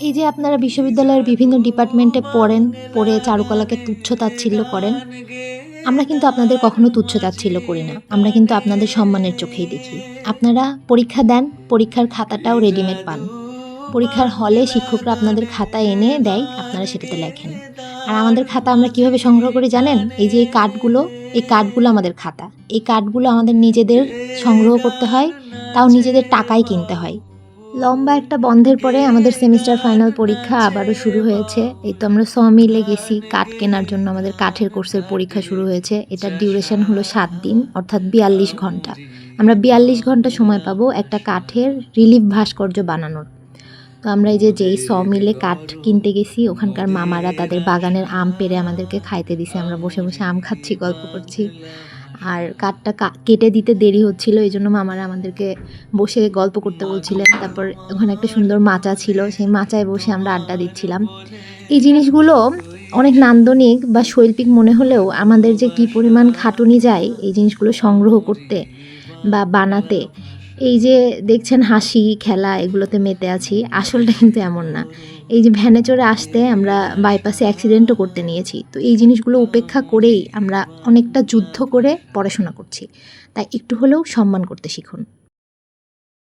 এই যে আপনারা বিশ্ববিদ্যালয়ের বিভিন্ন ডিপার্টমেন্টে পড়েন, পড়ে চারুকলাকে তুচ্ছ-তাচ্ছিল্য করেন। আমরা কিন্তু আপনাদের কখনো তুচ্ছ-তাচ্ছিল্য করি না। আমরা কিন্তু আপনাদের সম্মানের চোখেই দেখি। আপনারা পরীক্ষা দেন, পরীক্ষার খাতাটাও রেডিমেড পান। পরীক্ষার হলে শিক্ষকরা আপনাদের খাতা এনে দেয়, আপনারা সেটাতে লেখেন। আর আমাদের খাতা আমরা কিভাবে সংগ্রহ করি জানেন? এই যে এই কার্ডগুলো আমাদের খাতা। এই কার্ডগুলো আমাদের নিজেদের সংগ্রহ করতে হয়, তাও নিজেদের টাকায় কিনতে হয়। লম্বা একটা বন্ধের পরে আমাদের সেমিস্টার ফাইনাল পরীক্ষা আবারও শুরু হয়েছে। এই তো আমরা মিলে গেছি কাঠ কেনার জন্য। আমাদের কাঠের কোর্সের পরীক্ষা শুরু হয়েছে। এটার ডিউরেশন হলো ৭ দিন, অর্থাৎ ৪২ ঘন্টা। আমরা ৪২ ঘন্টা সময় পাবো একটা কাঠের রিলিফ ভাস্কর্য বানানোর। তো আমরা এই যে যেই মিলে কাঠ কিনতে গেছি, ওখানকার মামারা তাদের বাগানের আম পেড়ে আমাদেরকে খাইতে দিছে। আমরা বসে বসে আম খাচ্ছি, গল্প করছি। আর কাঠটা কেটে দিতে দেরি হচ্ছিল, এই জন্য মামারা আমাদেরকে বসে গল্প করতে বলছিলেন। তারপর ওখানে একটা সুন্দর মাচা ছিল, সেই মাচায় বসে আমরা আড্ডা দিচ্ছিলাম। এই জিনিসগুলো অনেক নান্দনিক বা শৈল্পিক মনে হলেও আমাদের যে কী পরিমাণ খাটুনি যায় এই জিনিসগুলো সংগ্রহ করতে বা বানাতে। এই যে দেখছেন হাসি খেলা এগুলোতে মেতে আছি, আসলটা কিন্তু এমন না। এই যে ভ্যানে চড়ে আসতে আমরা বাইপাসে অ্যাক্সিডেন্টও করতে নিয়েছি। তো এই জিনিসগুলো উপেক্ষা করেই আমরা অনেকটা যুদ্ধ করে পড়াশোনা করছি। তাই একটু হলেও সম্মান করতে শিখুন।